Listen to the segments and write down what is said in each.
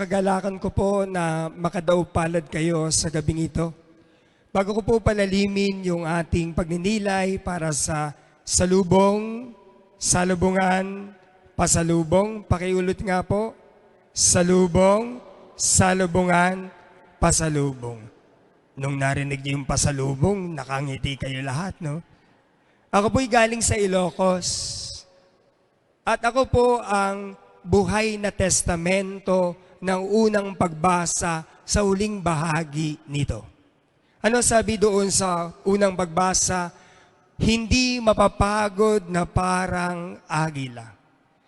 kagalakan ko po na makadaw palad kayo sa gabing ito. Bago ko po palalimin yung ating pagninilay para sa salubong, salubungan, pasalubong. Pakiulit nga po, salubong, salubungan, pasalubong. Nung narinig niyo yung pasalubong, nakangiti kayo lahat, no? Ako po'y galing sa Ilocos. At ako po ang buhay na testamento ng unang pagbasa sa huling bahagi nito. Ano sabi doon sa unang pagbasa? Hindi mapapagod na parang agila.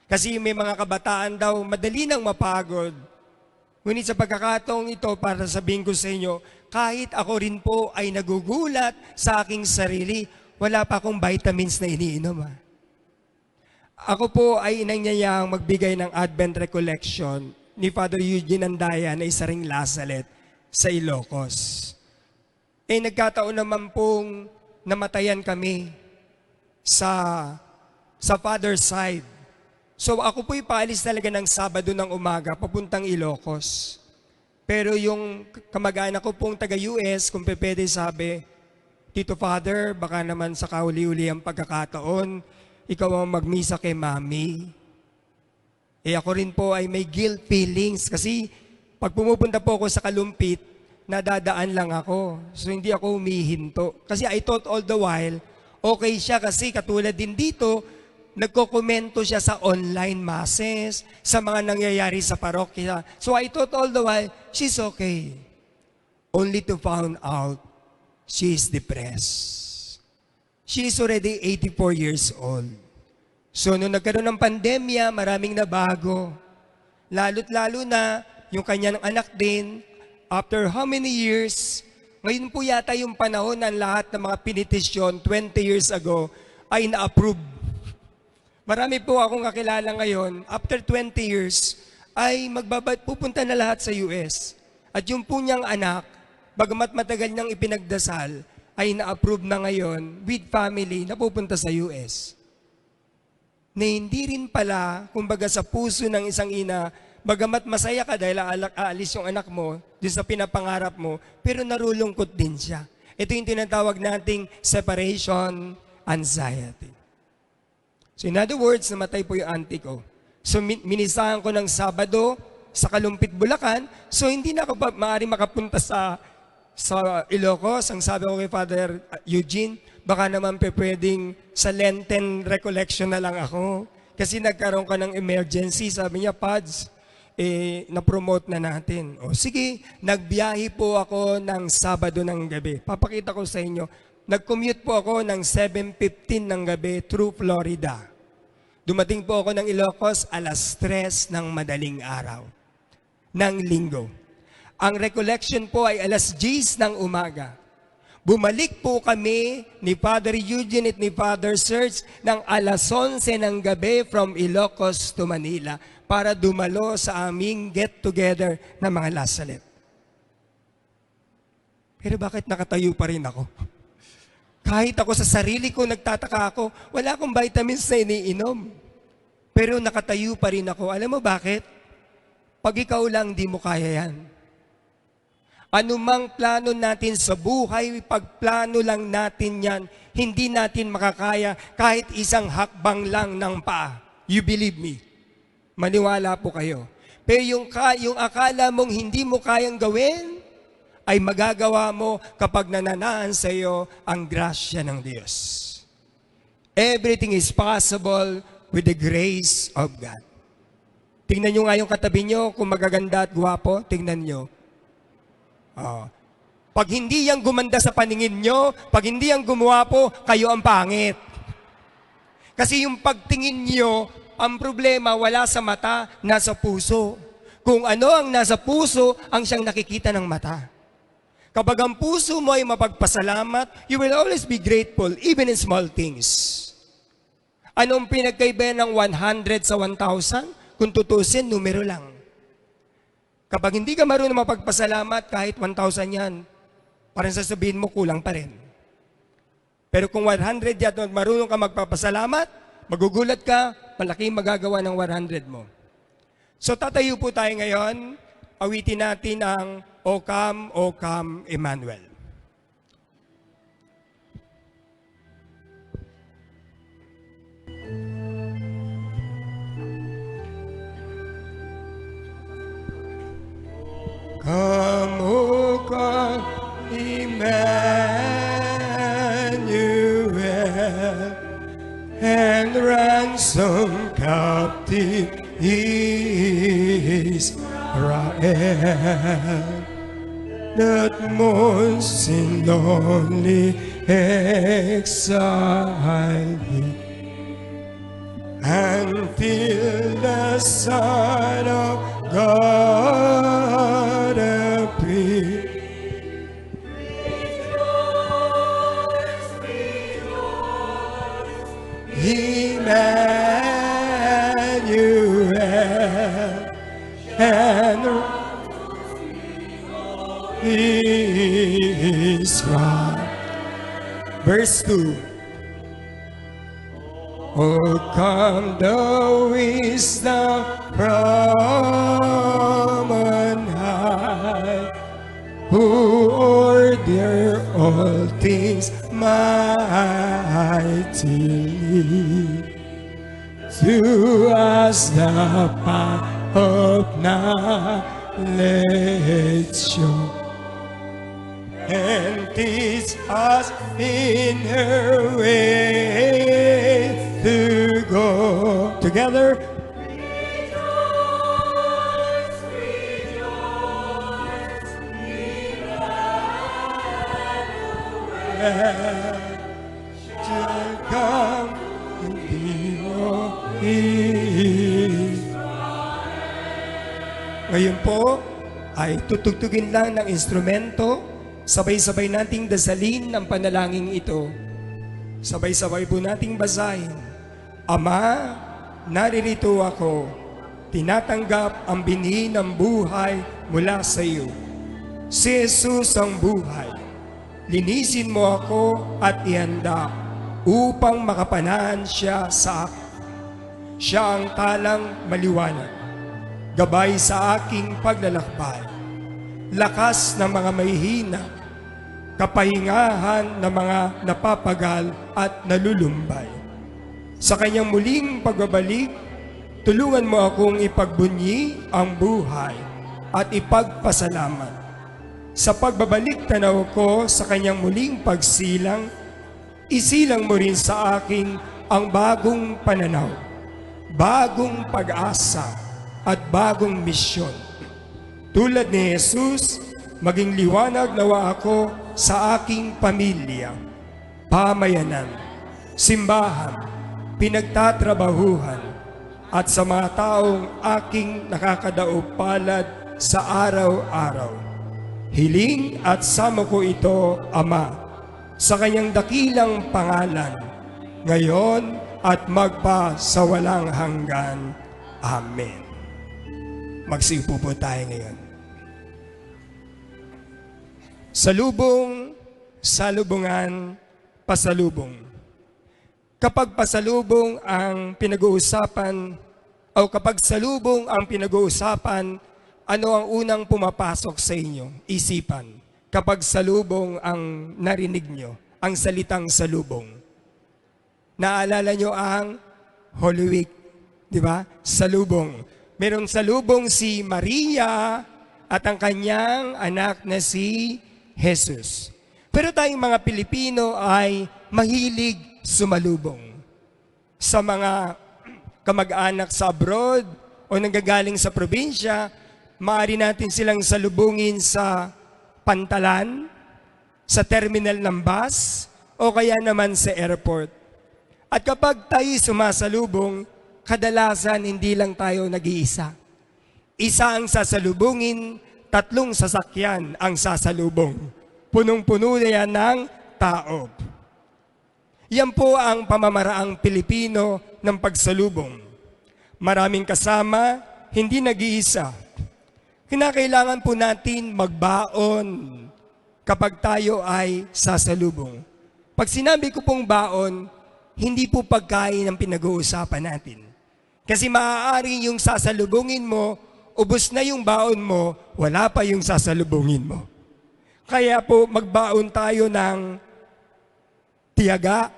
Kasi may mga kabataan daw, madali nang mapagod. Ngunit sa pagkakataong ito, para sabihin ko sa inyo, kahit ako rin po ay nagugulat sa aking sarili, wala pa akong vitamins na iniinom. Ako po ay inanyayang magbigay ng Advent Recollection ni Father Eugene Andaya na isa ring Lazaret sa Ilocos. Nagkataon naman pong namatayan kami sa father's side. So ako po'y paalis talaga ng Sabado ng umaga papuntang Ilocos. Pero yung kamag-anak ko pong taga-US, kung pwede sabi, Tito Father, baka naman sa kauli-uli ang pagkakataon, ikaw ang magmisa kay Mami. Ako rin po ay may guilt feelings kasi pag pumupunta po ako sa Kalumpit, nadadaan lang ako. So hindi ako humihinto. Kasi I thought all the while, okay siya kasi katulad din dito, nagkokomento siya sa online masses, sa mga nangyayari sa parokya. So I thought all the while, she's okay. Only to find out, she is depressed. She is already 84 years old. So, nung nagkaroon ng pandemya, maraming nabago. Lalo't lalo na yung kanyang anak din, after how many years, ngayon po yata yung panahon ng lahat ng mga pinitisyon 20 years ago ay na-approve. Marami po akong kakilala ngayon, after 20 years, ay pupunta na lahat sa US. At yung po niyang anak, bagamat matagal niyang ipinagdasal, ay na-approve na ngayon with family na pupunta sa US. Na hindi rin pala, kumbaga sa puso ng isang ina, bagamat masaya ka dahil aalis yung anak mo, dun sa pinapangarap mo, pero narulungkot din siya. Ito yung tinatawag nating separation anxiety. So in other words, namatay po yung auntie ko. So minisahan ko ng Sabado sa Kalumpit, Bulacan, so hindi na ako maaari makapunta sa Ilocos. Ang sabi ko kay Father Eugene, baka naman pwedeng sa Lenten recollection na lang ako. Kasi nagkaroon ka ng emergency. Sabi niya, Pads, na-promote na natin. O sige, nagbiyahe po ako ng Sabado ng gabi. Papakita ko sa inyo, nag-commute po ako ng 7:15 ng gabi through Florida. Dumating po ako ng Ilocos, 3:00 ng madaling araw ng linggo. Ang recollection po ay 10:00 ng umaga. Bumalik po kami ni Father Eugene at ni Father Serge ng 11:00 ng gabi from Ilocos to Manila para dumalo sa aming get-together ng mga Lazaret. Pero bakit nakatayo pa rin ako? Kahit ako sa sarili ko, nagtataka ako, wala akong vitamins na iniinom. Pero nakatayo pa rin ako. Alam mo bakit? Pag ikaw lang, di mo kaya yan. Anumang plano natin sa buhay, pag plano lang natin yan, hindi natin makakaya kahit isang hakbang lang ng paa. You believe me? Maniwala po kayo. Pero yung akala mong hindi mo kayang gawin, ay magagawa mo kapag nananaan sa iyo ang grasya ng Diyos. Everything is possible with the grace of God. Tingnan nyo nga yung katabi nyo, kung magaganda at guwapo, tingnan nyo. Pag hindi yang gumanda sa paningin nyo, pag hindi yang gumuwapo, kayo ang pangit. Kasi yung pagtingin nyo, ang problema wala sa mata, nasa puso. Kung ano ang nasa puso, ang siyang nakikita ng mata. Kapag ang puso mo ay mapagpasalamat, you will always be grateful, even in small things. Anong pinagkaiba ng 100 sa 1,000? Kung tutusin, numero lang. Kapag hindi ka marunong mapagpasalamat, kahit 1,000 yan, parang sasabihin mo, kulang pa rin. Pero kung 100 yan, marunong ka magpapasalamat, magugulat ka, malaki magagawa ng 100 mo. So tatayo po tayo ngayon. awitin natin ang O Come, Emmanuel. Come, O come, Emmanuel, and ransom captive Israel, that mourns in lonely exile, until the Son of God appear. Emmanuel, and Israel. Verse 2. Oh, come, the wisdom from on high, who order all things mightily, to us the path of knowledge show, and teach us in her way to go. Together. Rejoice, rejoice, Emmanuel shall come in Ngayon po ay tutugtugin lang ng instrumento. Sabay-sabay nating dasalin ng panalangin ito. Sabay-sabay po nating basahin. Ama, naririto ako. Tinatanggap ang binhi ng buhay mula sa iyo. Si Jesus ang buhay. Linisin mo ako at ihanda upang makapanahan siya sa akin. Siya ang talang maliwanag, gabay sa aking paglalakbay, lakas ng mga mahihina, kapahingahan ng mga napapagal at nalulumbay. Sa kanyang muling pagbabalik, tulungan mo akong ipagbunyi ang buhay at ipagpasalamat. Sa pagbabalik tanaw ko sa kanyang muling pagsilang, isilang mo rin sa akin ang bagong pananaw, bagong pag-asa at bagong misyon. Tulad ni Jesus, maging liwanag nawa ako sa aking pamilya, pamayanan, simbahan, pinagtatrabahuhan, at sa mga taong aking nakakadaog palad sa araw-araw. Hiling at sama ko ito, Ama, sa kanyang dakilang pangalan, ngayon at magpa sa walang hanggan. Amen. Magsiupo po tayo ngayon. Salubong, salubungan, pasalubong. Kapag pasalubong ang pinag-uusapan o kapag salubong ang pinag-uusapan, ano ang unang pumapasok sa inyo? Isipan. Kapag salubong ang narinig nyo, ang salitang salubong. Naalala nyo ang Holy Week, di ba? Salubong. Merong salubong si Maria at ang kanyang anak na si Jesus. Pero tayong mga Pilipino ay mahilig sumalubong. Sa mga kamag-anak sa abroad o nanggagaling sa probinsya, maaari natin silang salubungin sa pantalan, sa terminal ng bus, o kaya naman sa airport. At kapag tayo sumasalubong, kadalasan hindi lang tayo nag-iisa. Isa ang sasalubungin, 3 sasakyan ang sasalubong. Punong-puno na yan ng tao. Yan po ang pamamaraang Pilipino ng pagsalubong. Maraming kasama, hindi nag-iisa. Kinakailangan po natin magbaon kapag tayo ay sasalubong. Pag sinabi ko pong baon, hindi po pagkain ang pinag-uusapan natin. Kasi maaari yung sasalubungin mo, ubos na yung baon mo, wala pa yung sasalubungin mo. Kaya po magbaon tayo ng tiyaga,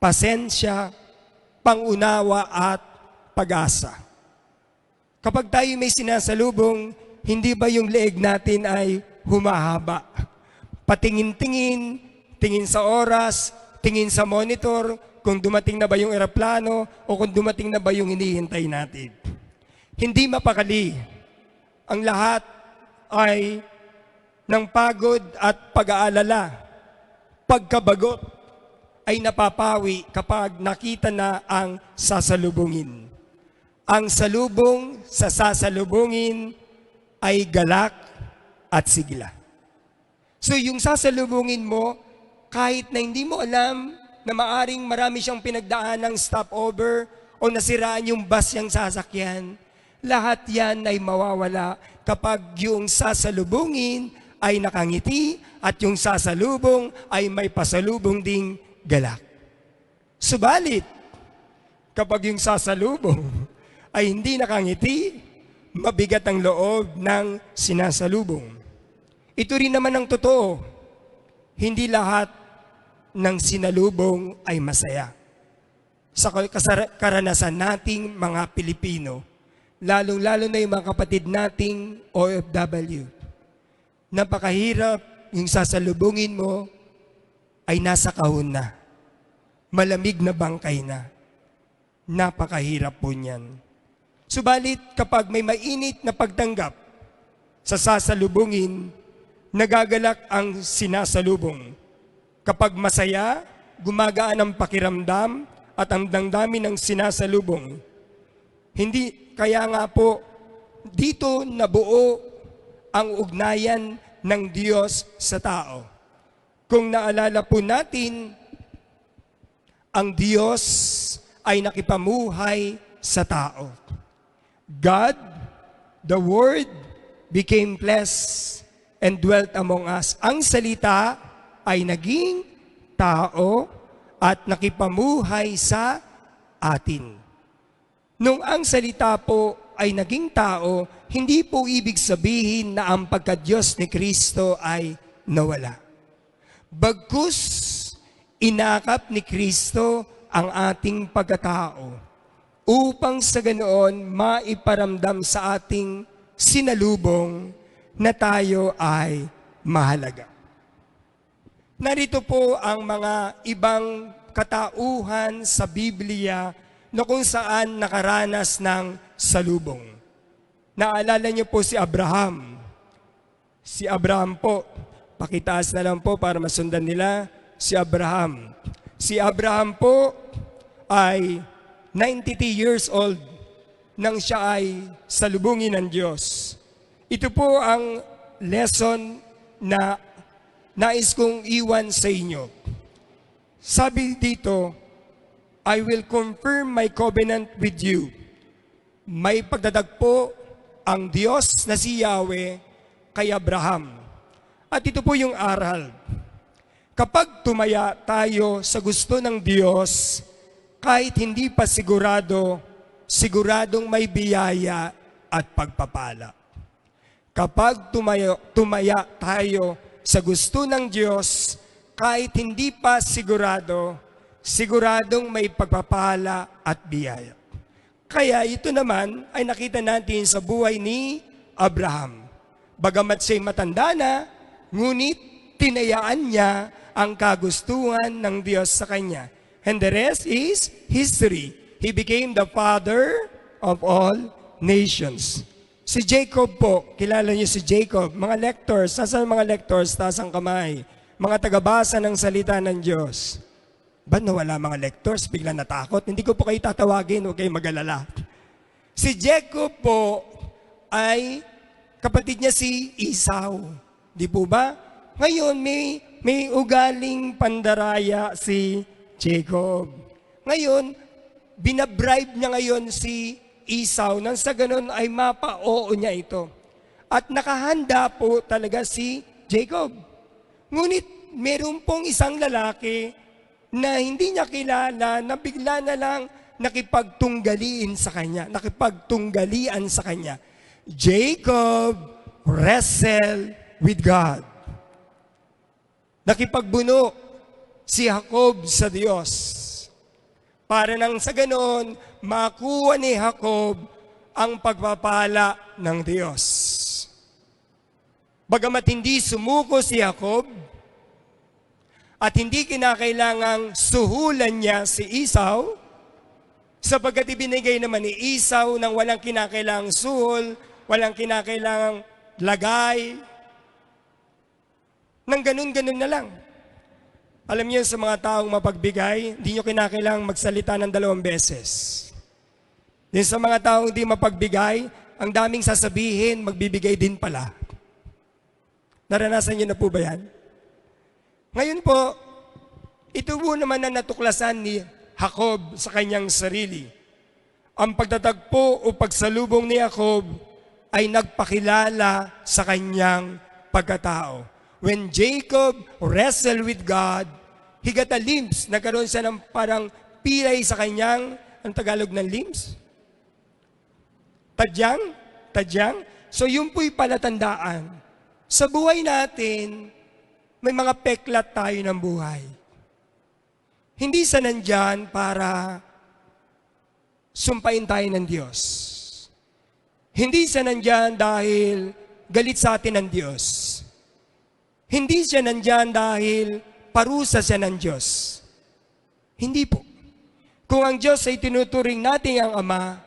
pasensya, pangunawa at pag-asa. Kapag tayo may sinasalubong, hindi ba yung leeg natin ay humahaba? Patingin-tingin, tingin sa oras, tingin sa monitor, kung dumating na ba yung eroplano o kung dumating na ba yung hinihintay natin. Hindi mapakali. Ang lahat ay ng pagod at pag-aalala. Pagkabagot ay napapawi kapag nakita na ang sasalubungin. Ang salubong sa sasalubungin ay galak at sigla. So yung sasalubungin mo, kahit na hindi mo alam na maaring marami siyang pinagdaan ng stopover o nasiraan yung bus yung sasakyan, lahat yan ay mawawala kapag yung sasalubungin ay nakangiti at yung sasalubong ay may pasalubong ding galak. Subalit, kapag yung sasalubong ay hindi nakangiti, mabigat ang loob ng sinasalubong. Ito rin naman ang totoo. Hindi lahat ng sinalubong ay masaya. Sa karanasan nating mga Pilipino, lalong-lalo na yung mga kapatid nating OFW, napakahirap yung sasalubungin mo ay nasa kahon na. Malamig na bangkay na. Napakahirap po niyan. Subalit kapag may mainit na pagtanggap sa sasalubungin, nagagalak ang sinasalubong. Kapag masaya, gumagaan ang pakiramdam at ang damdamin ng sinasalubong. Hindi, kaya nga po, dito nabuo ang ugnayan ng Diyos sa tao. Kung naalala po natin, ang Diyos ay nakipamuhay sa tao. God, the Word, became flesh and dwelt among us. Ang salita ay naging tao at nakipamuhay sa atin. Nung ang salita po ay naging tao, hindi po ibig sabihin na ang pagka-Diyos ni Kristo ay nawala. Bagkus, inakap ni Kristo ang ating pagkatao upang sa ganoon maiparamdam sa ating sinalubong na tayo ay mahalaga. Narito po ang mga ibang katauhan sa Biblia na kung saan nakaranas ng salubong. Naalala niyo po si Abraham. Si Abraham po, pakitaas na lang po para masundan nila, si Abraham. Si Abraham po ay 93 years old nang siya ay salubungin ng Diyos. Ito po ang lesson na nais kong iwan sa inyo. Sabi dito, I will confirm my covenant with you. May pagdadagpo ang Diyos na si Yahweh kay Abraham. At ito po yung aral. Kapag tumaya tayo sa gusto ng Diyos, kahit hindi pa sigurado, siguradong may biyaya at pagpapala. Kapag tumaya tayo sa gusto ng Diyos, kahit hindi pa sigurado, siguradong may pagpapala at biyaya. Kaya ito naman ay nakita natin sa buhay ni Abraham. Bagamat siya'y matanda na, ngunit tinayaan niya ang kagustuhan ng Diyos sa kanya. And the rest is history. He became the father of all nations. Si Jacob po, kilala niyo si Jacob. Mga lectors, saan mga lectors, taas ang kamay. Mga tagabasa ng salita ng Diyos. Ba't nawala mga lectors? Bigla natakot. Hindi ko po kayo tatawagin, huwag kayong mag-alala. Si Jacob po ay kapatid niya si Esau. Di po ba? Ngayon, may ugaling pandaraya si Jacob. Ngayon, binabribe niya ngayon si Esau nang sa ganun ay mapa-oo niya ito. At nakahanda po talaga si Jacob. Ngunit meron pong isang lalaki na hindi niya kilala, na bigla na lang nakipagtunggalian sa kanya. Jacob wrestled with God. Nakipagbuno si Jacob sa Diyos. Para nang sa ganoon, makuha ni Jacob ang pagpapala ng Diyos. Bagamat hindi sumuko si Jacob, at hindi kinakailangang suhulan niya si Esau, sapagkat ibinigay naman ni Esau ng walang kinakailangang suhol, walang kinakailangang lagay, nang ganun-ganun na lang. Alam niyo, sa mga taong mapagbigay, hindi niyo kinakailangang magsalita ng 2 beses. Din sa mga taong hindi mapagbigay, ang daming sasabihin, magbibigay din pala. Naranasan niyo na po ba yan? Ngayon po, ito po naman na natuklasan ni Jacob sa kanyang sarili. Ang pagtatagpo o pagsalubong ni Jacob ay nagpakilala sa kanyang pagkatao. When Jacob wrestled with God, he got a glimpse. Nagkaroon siya ng parang pilay sa kanyang, ang Tagalog ng limbs? Tadyang? So yun po'y palatandaan. Sa buhay natin, may mga peklat tayo ng buhay. Hindi sa nandyan para sumpain tayo ng Diyos. Hindi siya nandyan dahil galit sa atin ng Diyos. Hindi siya nandyan dahil parusa siya ng Diyos. Hindi po. Kung ang Diyos ay tinuturing natin ang Ama,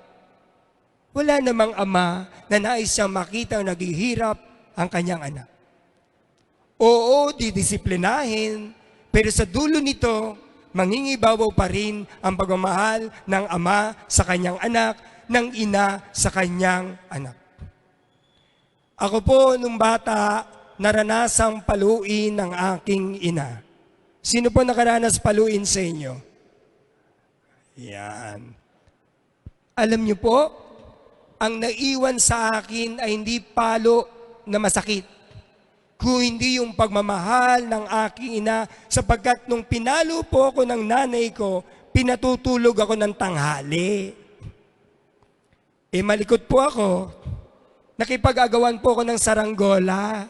wala namang ama na nais siyang makita ang naghihirap ang kanyang anak. Oo, didisiplinahin, pero sa dulo nito, mangingibabaw pa rin ang pagmamahal ng ama sa kanyang anak, ng ina sa kanyang anak. Ako po, nung bata, naranasang paluin ng aking ina. Sino po nakaranas paluin sa inyo? Yan. Alam niyo po, ang naiwan sa akin ay hindi palo na masakit, kung hindi yung pagmamahal ng aking ina, sapagkat nung pinalo po ako ng nanay ko, pinatutulog ako ng tanghali. Malikot po ako. Nakipag-agawan po ako ng saranggola.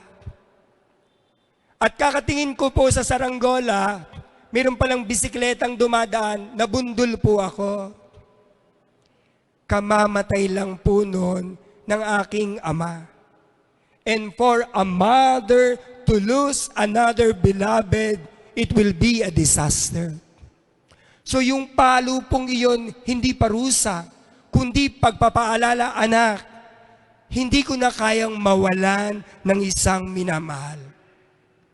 At kakatingin ko po sa saranggola, mayroon palang bisikletang dumadaan, nabundol po ako. Kamamatay lang po noon ng aking ama. And for a mother to lose another beloved, it will be a disaster. So yung palo pong iyon, hindi parusa, kundi pagpapaalala, anak, hindi ko na kayang mawalan ng isang minamahal.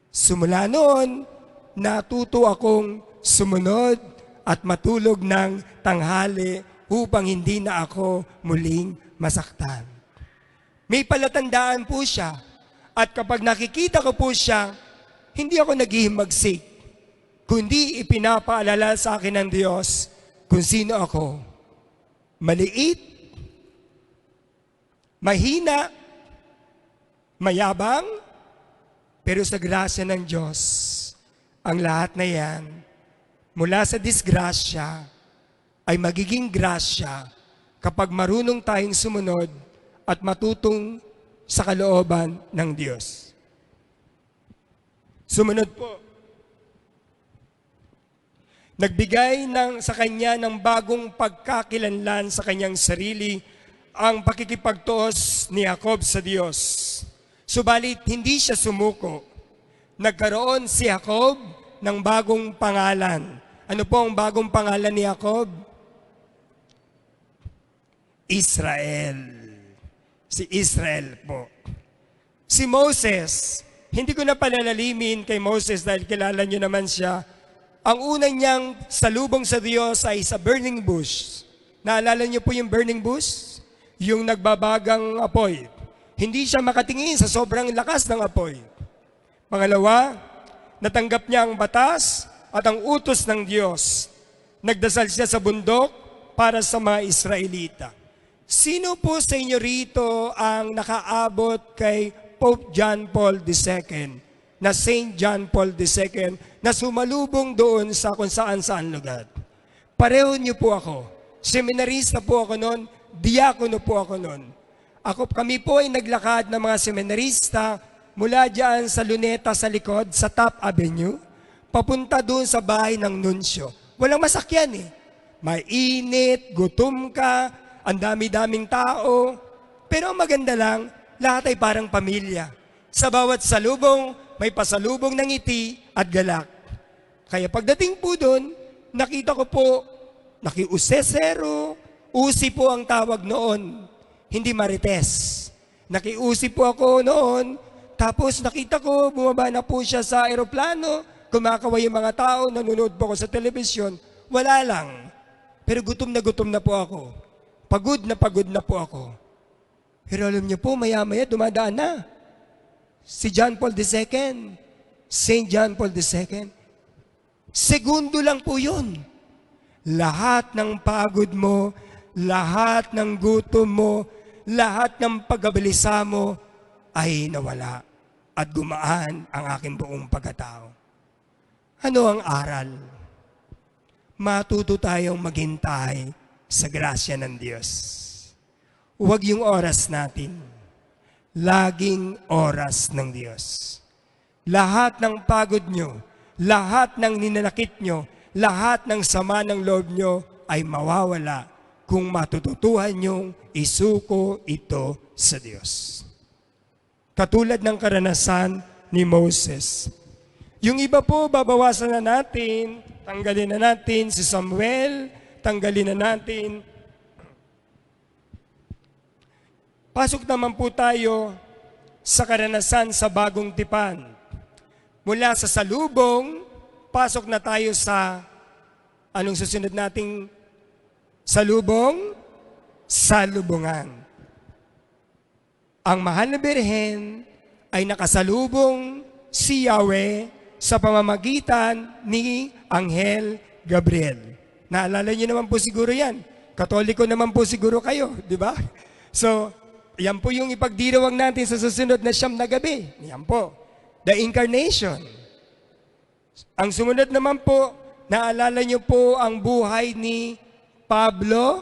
Sumula noon, natuto akong sumunod at matulog ng tanghali upang hindi na ako muling masaktan. May palatandaan po siya. At kapag nakikita ko po siya, hindi ako naghihimagsik, kundi ipinapaalala sa akin ng Diyos kung sino ako. Maliit, mahina, mayabang, pero sa grasya ng Diyos, ang lahat na yan, mula sa disgrasya, ay magiging grasya kapag marunong tayong sumunod at matutong sa kalooban ng Diyos. Sumunod po. Nagbigay sa kanya ng bagong pagkakilanlan sa kanyang sarili ang pakikipagtuos ni Jacob sa Diyos. Subalit hindi siya sumuko. Nagkaroon si Jacob ng bagong pangalan. Ano po ang bagong pangalan ni Jacob? Israel. Si Israel po. Si Moses, hindi ko na palalalimin kay Moses dahil kilala niyo naman siya. Ang una niyang salubong sa Diyos ay sa burning bush. Naalala niyo po yung burning bush? Yung nagbabagang apoy. Hindi siya makatingin sa sobrang lakas ng apoy. Pangalawa, natanggap niya ang batas at ang utos ng Diyos. Nagdasal siya sa bundok para sa mga Israelita. Sino po sa inyo rito ang nakaabot kay Pope John Paul II, na Saint John Paul II, na sumalubong doon sa kung saan-saan lugar? Pareho niyo po ako. Seminarista po ako noon, diakono po ako noon. Kami po ay naglakad ng mga seminarista mula dyan sa Luneta sa likod, sa Top Avenue, papunta doon sa bahay ng nunsyo. Walang masakyan eh. Mainit, gutom ka, ang dami-daming tao. Pero ang maganda lang, lahat ay parang pamilya. Sa bawat salubong, may pasalubong ng ngiti at galak. Kaya pagdating po doon, nakita ko po, nakiusesero, usi po ang tawag noon, hindi marites. Nakiusi po ako noon, tapos nakita ko, bumaba na po siya sa aeroplano, kumakaway yung mga tao, nanonood po ako sa telebisyon, wala lang. Pero gutom na po ako. Pagod na po ako. Pero alam niyo po, maya-maya dumadaan na. Si John Paul II, St. John Paul II, segundo lang po yun. Lahat ng pagod mo, lahat ng gutom mo, lahat ng pagkabalisa mo ay nawala at gumaan ang aking buong pagkatao. Ano ang aral? Matuto tayong maghintay sa grasya ng Diyos. Huwag yung oras natin. Laging oras ng Diyos. Lahat ng pagod nyo, lahat ng ninanakit nyo, lahat ng sama ng loob nyo ay mawawala kung matututuhan nyong isuko ito sa Diyos. Katulad ng karanasan ni Moses. Yung iba po, babawasan na natin, tanggalin na natin si Samuel, tanggalin na natin. Pasok naman po tayo sa karanasan sa bagong tipan. Mula sa salubong, pasok na tayo sa anong susunod nating salubong? Salubungan. Ang mahal na Birhen ay nakasalubong si Yahweh sa pamamagitan ni Anghel Gabriel. Naalala niyo naman po siguro yan. Katoliko naman po siguro kayo, di ba? So, yan po yung ipagdirawang natin sa susunod na siyam na gabi. Yan po. The Incarnation. Ang sumunod naman po, naalala niyo po ang buhay ni Pablo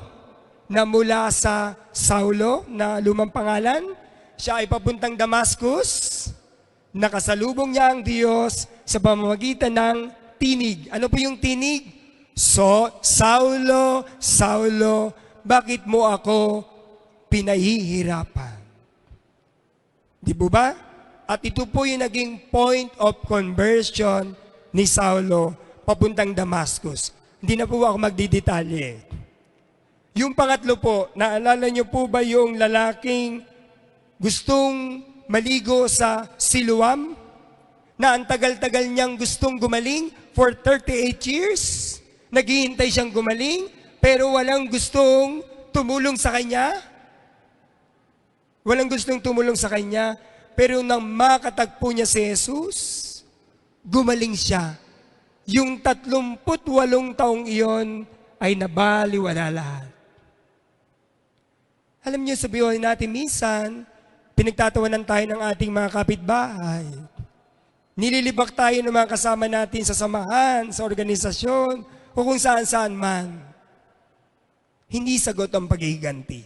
na mula sa Saulo na lumang pangalan. Siya ay papuntang Damascus. Nakasalubong niya ang Diyos sa pamamagitan ng tinig. Ano po yung tinig? So, Saulo, Saulo, bakit mo ako pinahihirapan? Di po ba? At ito po yung naging point of conversion ni Saulo papuntang Damascus. Hindi na po ako magdidetalye. Yung pangatlo po, naalala niyo po ba yung lalaking gustong maligo sa Siloam? Na ang tagal-tagal niyang gustong gumaling for 38 years? Naghihintay siyang gumaling, pero walang gustong tumulong sa kanya? Walang gustong tumulong sa kanya, pero nang makatagpo niya si Jesus, gumaling siya. Yung 38 taong iyon ay nabaliwala lahat. Alam niyo, sabihin natin minsan, pinagtatawanan tayo ng ating mga kapitbahay. Nililibak tayo ng mga kasama natin sa samahan, sa organisasyon, o kung saan-saan man. Hindi sagot ang paghihiganti.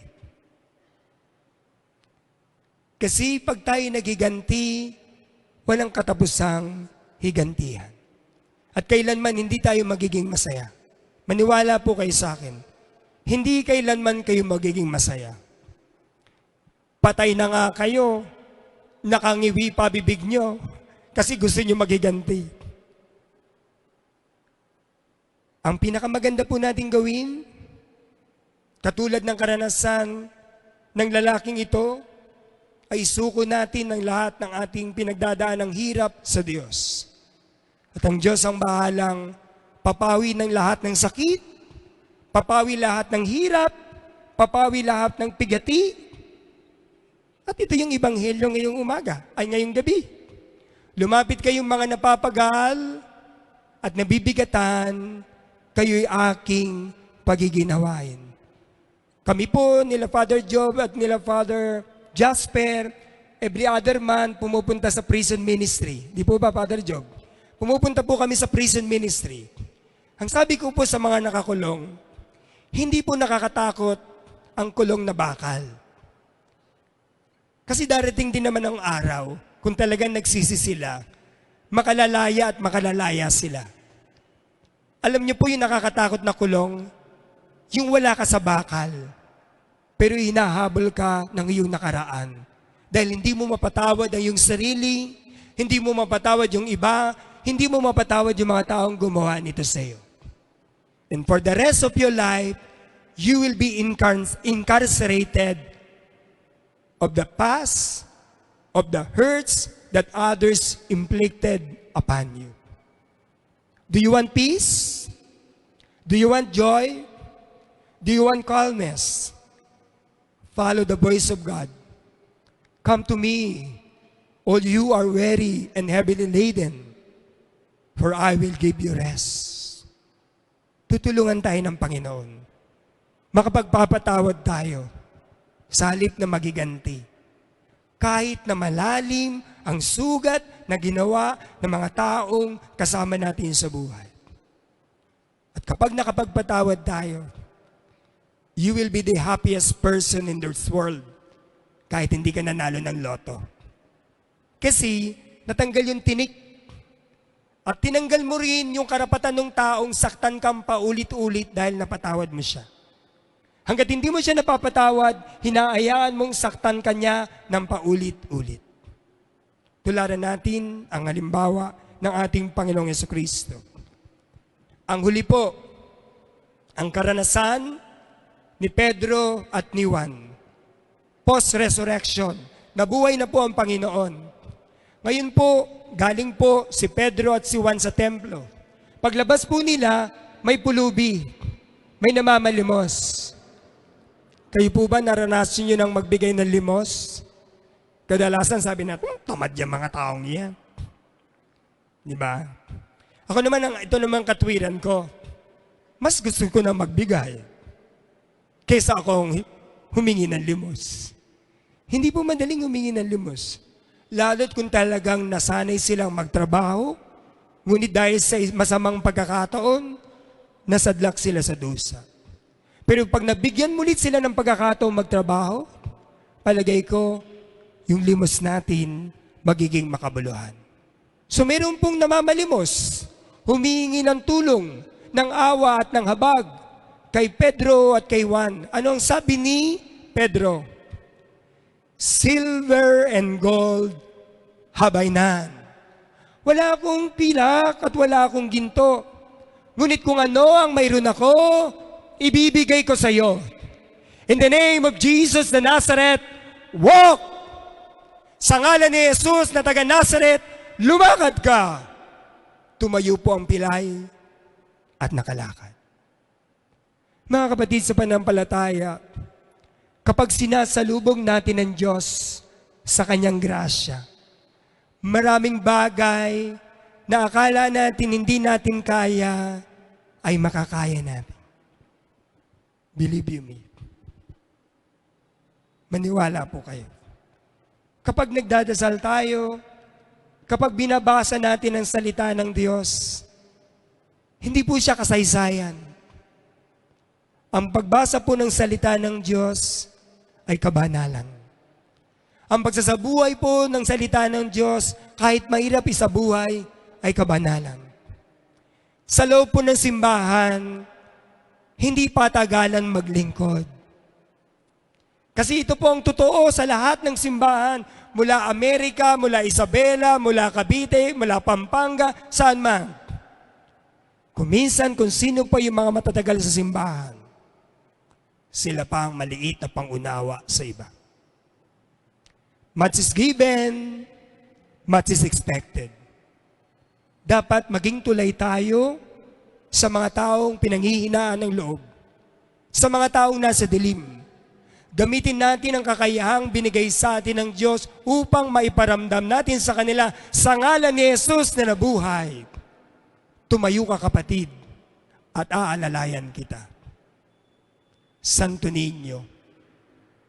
Kasi pag tayo naghiganti, walang katapusang higantihan. At kailanman hindi tayo magiging masaya. Maniwala po kayo sa akin. Hindi kailanman kayo magiging masaya. Patay na nga kayo, nakangiwi pa bibig nyo, kasi gusto nyo maghiganti. Ang pinakamaganda po natin gawin, katulad ng karanasan ng lalaking ito, ay isuko natin ng lahat ng ating pinagdadaan ng hirap sa Diyos. At ang Diyos ang bahalang papawi ng lahat ng sakit, papawi lahat ng hirap, papawi lahat ng pigati. At ito yung ebanghelyo ngayong umaga, ay ngayong gabi. Lumapit kayong mga napapagal at nabibigatan, kayo'y aking pagiginawain. Kami po, nila Father Job at nila Father Jasper, every other month pumupunta sa prison ministry. Di po ba, Father Job? Pumupunta po kami sa prison ministry. Ang sabi ko po sa mga nakakulong, Hindi po nakakatakot ang kulong na bakal. Kasi darating din naman ang araw, kung talagang nagsisi sila, makalalaya at makalalaya sila. Alam niyo po yung nakakatakot na kulong, yung wala ka sa bakal, pero hinahabol ka ng iyong nakaraan. Dahil hindi mo mapatawad ang iyong sarili, hindi mo mapatawad yung iba, hindi mo mapatawad yung mga taong gumawa nito sa iyo. And for the rest of your life, you will be incarcerated of the past, of the hurts that others inflicted upon you. Do you want peace? Do you want joy? Do you want calmness? Follow the voice of God. Come to me, all you are weary and heavily laden, for I will give you rest. Tutulungan tayo ng Panginoon. Makapagpapatawad tayo sa halip na magiganti. Kahit na malalim ang sugat na ginawa ng mga taong kasama natin sa buhay. At kapag nakapagpatawad tayo, you will be the happiest person in this world kahit hindi ka nanalo ng loto. Kasi natanggal yung tinik. At tinanggal mo rin yung karapatan ng taong saktan kang paulit-ulit dahil napatawad mo siya. Hanggat hindi mo siya napapatawad, hinaayaan mong saktan kanya ng paulit-ulit. Tularan natin ang halimbawa ng ating Panginoong Jesucristo. Ang huli po, ang karanasan ni Pedro at ni Juan. Post-resurrection, nabuhay na po ang Panginoon. Ngayon po, galing po si Pedro at si Juan sa templo. Paglabas po nila, may pulubi, may namamalimos. Kayo po ba naranasan nyo ng magbigay ng limos? Kadalasan sabi natin, tamad yung mga taong yan. Di ba? Ako naman, ito naman katwiran ko. Mas gusto ko na magbigay kaysa akong humingi ng limos. Hindi po madaling humingi ng limos. Lalo't kung talagang nasanay silang magtrabaho, ngunit dahil sa masamang pagkakataon, nasadlak sila sa dusa. Pero pag nabigyan mulit sila ng pagkakataon magtrabaho, palagay ko, yung limos natin magiging makabuluhan. So meron pong namamalimos, humingi ng tulong, ng awa at ng habag kay Pedro at kay Juan. Ano ang sabi ni Pedro? Silver and gold have I none. Wala akong pilak at wala akong ginto. Ngunit kung ano ang mayroon ako, ibibigay ko sa iyo. In the name of Jesus the Nazareth, walk! Sa ngalan ni Jesus na taga Nazareth, lumakad ka! Tumayo po ang pilay at nakalakad. Mga kapatid sa panampalataya, kapag sinasalubong natin ang Diyos sa Kanyang grasya, maraming bagay na akala natin hindi natin kaya, ay makakaya natin. Believe you me. Maniwala po kayo. Kapag nagdadasal tayo, kapag binabasa natin ang salita ng Diyos, hindi po siya kasaysayan. Ang pagbasa po ng salita ng Diyos ay kabanalan. Ang pagsasabuhay po ng salita ng Diyos, kahit mahirap isabuhay, ay kabanalan. Sa loob po ng simbahan, hindi patagalan maglingkod. Kasi ito po ang totoo sa lahat ng simbahan, mula Amerika, mula Isabela, mula Cavite, mula Pampanga, saan man. Kuminsan kung sino pa yung mga matatagal sa simbahan, sila pa ang maliit na pangunawa sa iba. Much is given, much is expected. Dapat maging tulay tayo sa mga taong pinanghihinaan ng loob, sa mga taong nasa dilim. Gamitin natin ang kakayahang binigay sa atin ng Diyos upang maiparamdam natin sa kanila sa ngalan ni Jesus na nabuhay. Tumayo ka kapatid at aalalayan kita. Santo Niño,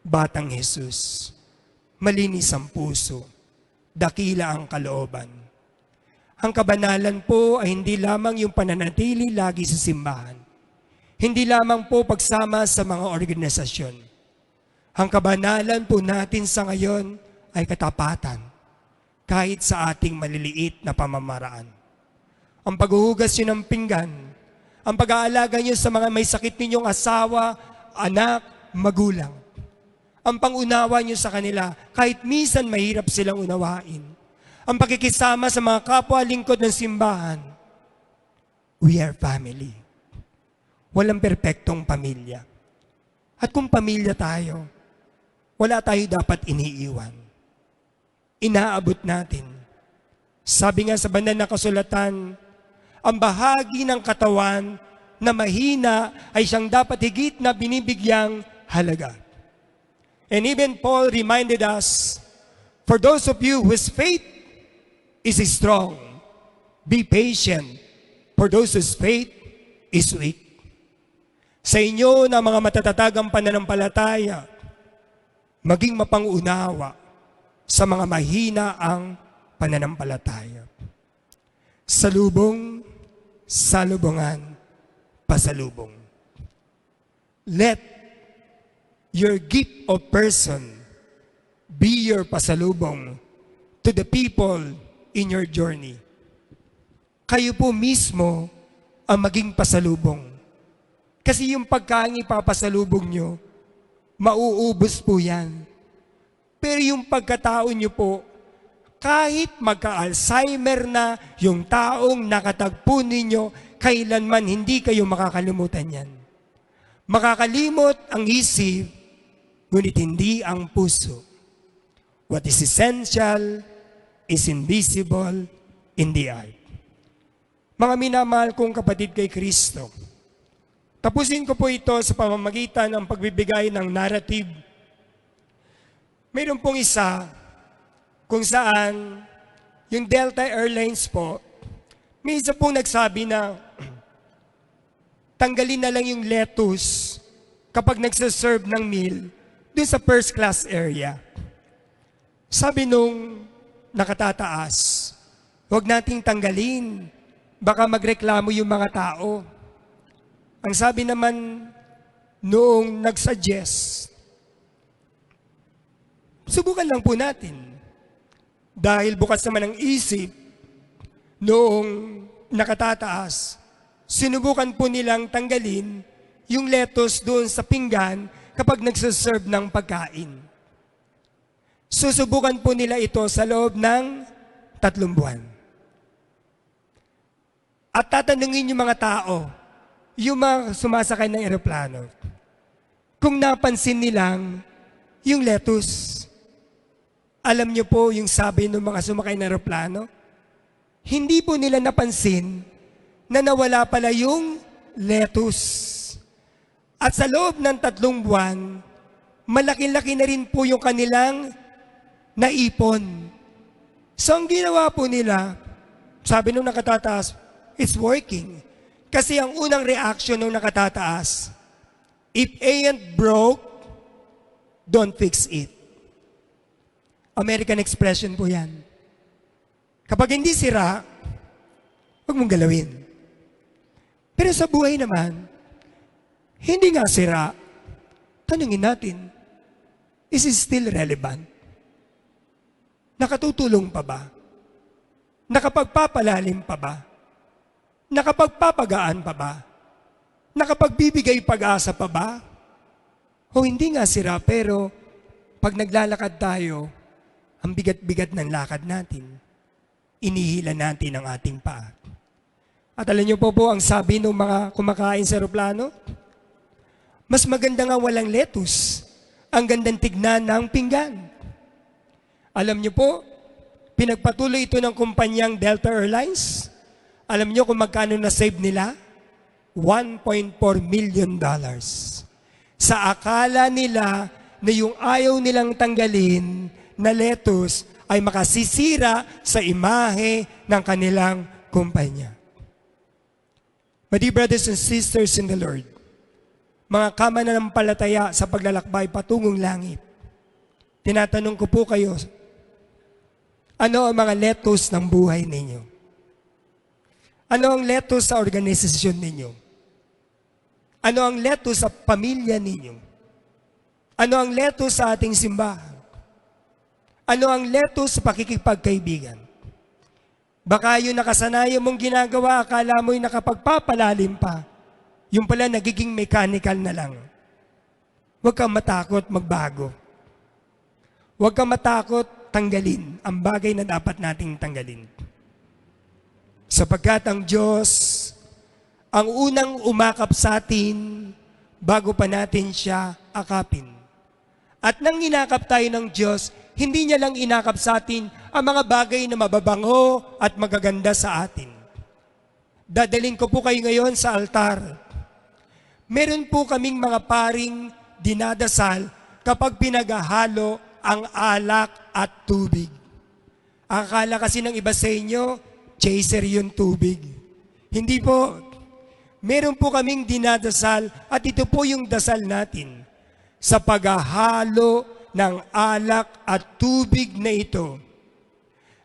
Batang Jesus, malinis ang puso, dakila ang kalooban. Ang kabanalan po ay hindi lamang yung pananatili lagi sa simbahan. Hindi lamang po pagsama sa mga organisasyon. Ang kabanalan po natin sa ngayon ay katapatan, kahit sa ating maliliit na pamamaraan. Ang paghuhugas nyo ng pinggan, ang pag-aalaga nyo sa mga may sakit ninyong asawa, anak, magulang. Ang pangunawa nyo sa kanila, kahit minsan mahirap silang unawain. Ang pakikisama sa mga kapwa lingkod ng simbahan. We are family. Walang perpektong pamilya. At kung pamilya tayo, wala tayo dapat iniiwan. Inaabot natin. Sabi nga sa banal na kasulatan, ang bahagi ng katawan na mahina ay siyang dapat higit na binibigyang halaga. And even Paul reminded us, for those of you whose faith is strong, be patient. For those whose faith is weak. Sa inyo na mga matatatagang pananampalataya, maging mapangunawa sa mga mahina ang pananampalataya. Salubong, salubungan, pasalubong. Let your gift of person be your pasalubong to the people in your journey. Kayo po mismo ang maging pasalubong. Kasi yung pagkain ipapasalubong nyo, mauubos po yan. Pero yung pagkatao nyo po, kahit magka-Alzheimer na yung taong nakatagpo ninyo, kailanman hindi kayo makakalimutan yan. Makakalimot ang isip, ngunit hindi ang puso. What is essential is invisible in the eye. Mga minamahal kong kapatid kay Kristo, tapusin ko po ito sa pamamagitan ng pagbibigay ng narrative. Mayroon pong isa kung saan yung Delta Airlines po, may isa pong nagsabi na tanggalin na lang yung lettuce kapag nagsaserve ng meal dun sa first class area. Sabi nung nakatataas, huwag nating tanggalin, baka magreklamo yung mga tao. Ang sabi naman noong nagsuggest, subukan lang po natin. Dahil bukas naman ang isip noong nakatataas, sinubukan po nilang tanggalin yung lettuce doon sa pinggan kapag nagsaserve ng pagkain. Susubukan po nila ito sa loob ng 3 buwan. At tatanungin yung mga tao, yung mga sumasakay ng eroplano, kung napansin nilang yung lettuce. Alam niyo po yung sabi ng mga sumakay ng eroplano? Hindi po nila napansin na nawala pala yung lettuce. At sa loob ng 3 buwan, malaki-laki na rin po yung kanilang naipon. So ang ginawa po nila, sabi nung nakatataas, it's working. Kasi ang unang reaction nung nakatataas, if ain't broke, don't fix it. American expression po yan. Kapag hindi sira, huwag mong galawin. Pero sa buhay naman, hindi nga sira, tanungin natin, is it still relevant? Nakatutulong pa ba? Nakapagpapalalim pa ba? Nakapagpapagaan pa ba? Nakapagbibigay pag-asa pa ba? O hindi nga sira, pero pag naglalakad tayo, ang bigat-bigat ng lakad natin, inihila natin ang ating paa. At alam niyo po ang sabi ng mga kumakain sa eroplano? Mas maganda nga walang lettuce. Ang gandang tignan ng pinggan. Alam niyo po, pinagpatuloy ito ng kumpanyang Delta Airlines. Alam niyo kung magkano na-save nila? $1.4 million. Sa akala nila na yung ayaw nilang tanggalin na lettuce ay makasisira sa imahe ng kanilang kumpanya. My dear brothers and sisters in the Lord, mga kamananampalataya sa paglalakbay patungong langit, tinatanong ko po kayo, ano ang mga lettuce ng buhay ninyo? Ano ang lettuce sa organisasyon ninyo? Ano ang leto sa pamilya ninyo? Ano ang leto sa ating simbahan? Ano ang leto sa pakikipagkaibigan? Baka yung nakasanayan mong ginagawa, akala mo'y nakapagpapalalim pa. Yung pala nagiging mechanical na lang. Huwag kang matakot magbago. Huwag kang matakot tanggalin ang bagay na dapat nating tanggalin. Sapagkat ang Diyos, ang unang umakap sa atin bago pa natin siya akapin. At nang inakap tayo ng Diyos, hindi niya lang inakap sa atin ang mga bagay na mababango at magaganda sa atin. Dadalhin ko po kayo ngayon sa altar. Meron po kaming mga paring dinadasal kapag pinaghahalo ang alak at tubig. Akala kasi ng iba sa inyo, chaser yung tubig. Hindi po. Meron po kaming dinadasal at ito po yung dasal natin. Sa paghahalo ng alak at tubig na ito,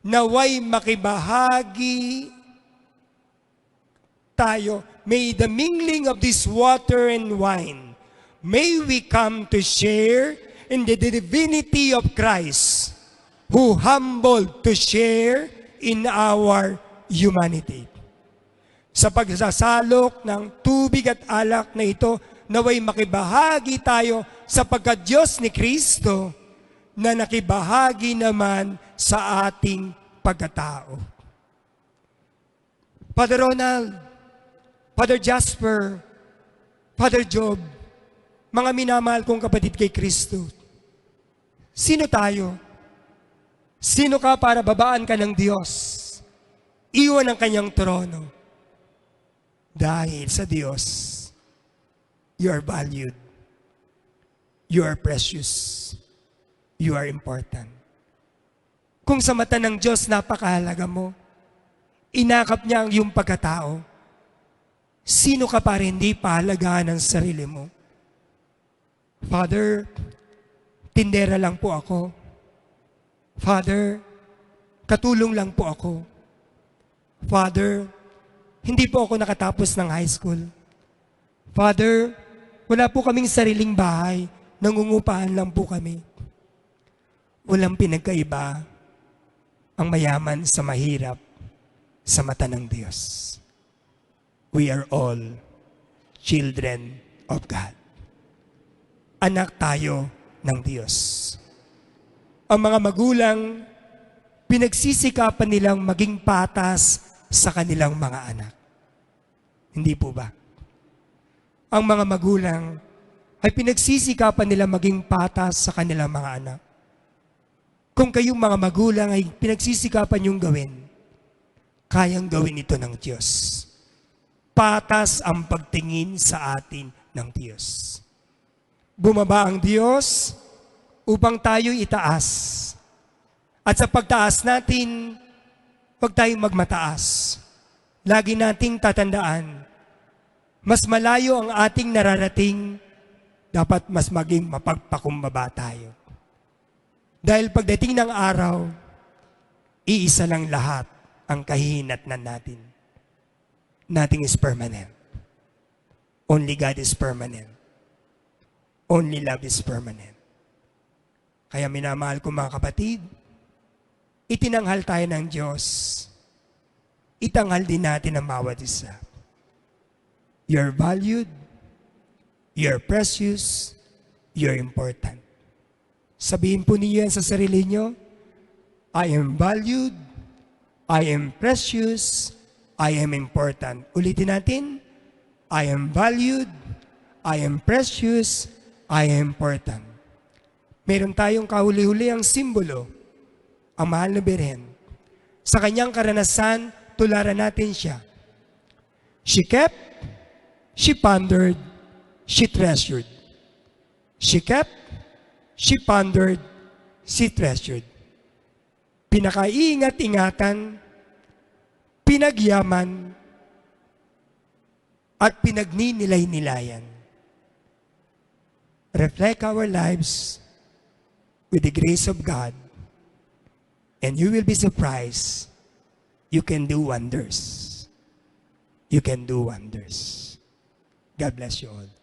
naway makibahagi tayo. May the mingling of this water and wine, may we come to share in the divinity of Christ, who humbled to share in our humanity. Sa pagsasalok ng tubig at alak na ito, naway makibahagi tayo sapagkat Diyos ni Kristo na nakibahagi naman sa ating pagkatao. Father Ronald, Father Jasper, Father Job, mga minamahal kong kapatid kay Kristo, sino tayo? Sino ka para babaan ka ng Diyos? Iwan ang kanyang trono. Dahil sa Diyos, you are valued. You are precious. You are important. Kung sa mata ng Diyos napakahalaga mo, inakap niya ang iyong pagkatao, sino ka para hindi pahalagahan ang sarili mo? Father, tindera lang po ako. Father, katulong lang po ako. Father, hindi po ako nakatapos ng high school. Father, wala po kaming sariling bahay. Nangungupahan lang po kami. Walang pinagkaiba ang mayaman sa mahirap sa mata ng Diyos. We are all children of God. Anak tayo ng Diyos. Ang mga magulang, pinagsisikapan nilang maging patas sa kanilang mga anak. Hindi po ba? Ang mga magulang ay pinagsisikapan nila maging patas sa kanilang mga anak. Kung kayong mga magulang ay pinagsisikapan yung gawin, kayang gawin ito ng Diyos. Patas ang pagtingin sa atin ng Diyos. Bumaba ang Diyos upang tayo itaas. At sa pagtaas natin, huwag tayong magmataas. Lagi nating tatandaan, mas malayo ang ating nararating, dapat mas maging mapagpakumbaba tayo. Dahil pagdating ng araw, iisa lang lahat ang kahihinatnan natin. Nothing is permanent. Only God is permanent. Only love is permanent. Kaya minamahal ko mga kapatid, itinanghal tayo ng Diyos. Itanghal din natin ang bawat isa. You're valued, you're precious, you're important. Sabihin po niyo yan sa sarili niyo, I am valued, I am precious, I am important. Ulitin natin, I am valued, I am precious, I am important. Meron tayong kahuli-huli ang simbolo, ang mahal na Birhen. Sa kanyang karanasan, tularan natin siya. She kept, she pondered, she treasured. She kept, she pondered, she treasured. Pinakaiingat-ingatan, pinagyaman, at pinagninilay-nilayan. Reflect our lives with the grace of God, and you will be surprised. You can do wonders. You can do wonders. God bless you all.